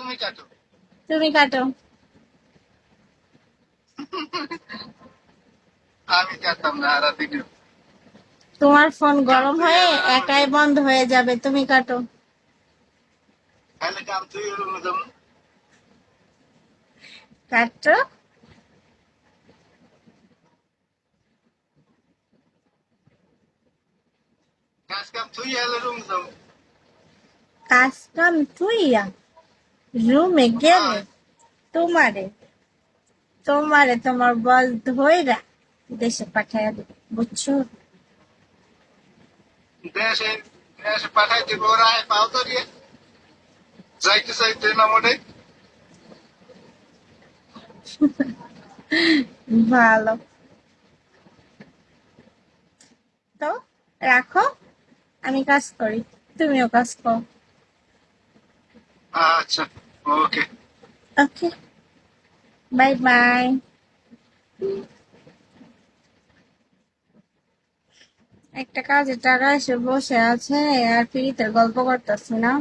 তুমি কাটো। আমি কাটতাম না আর দিকে। তোমার ফোন গরম হয়ে একাই বন্ধ হয়ে যাবে, তুমি কাটো। তাহলে কাম তুই যেমন কাটো। কাজ কাম তুই এলে রুম যাও। কাজ কাম থুইয়া রুমে গেলে তোমারে তোমারে তোমার বল ধইরা দেশে পাঠাইয়া দেব, বুঝছো? দেশে দেশে পাঠাই দিব ওরা পাও তো দিয়ে যাইতে চাইতে না মোটে। ভালো। তো রাখো, আমি কাজ করি, তুমিও কাজ করো। আচ্ছা ওকে। ওকে, বাই বাই। একটা কাজে টাকা এসে বসে আছে আর ফ্রিতে গল্প করতেছি না।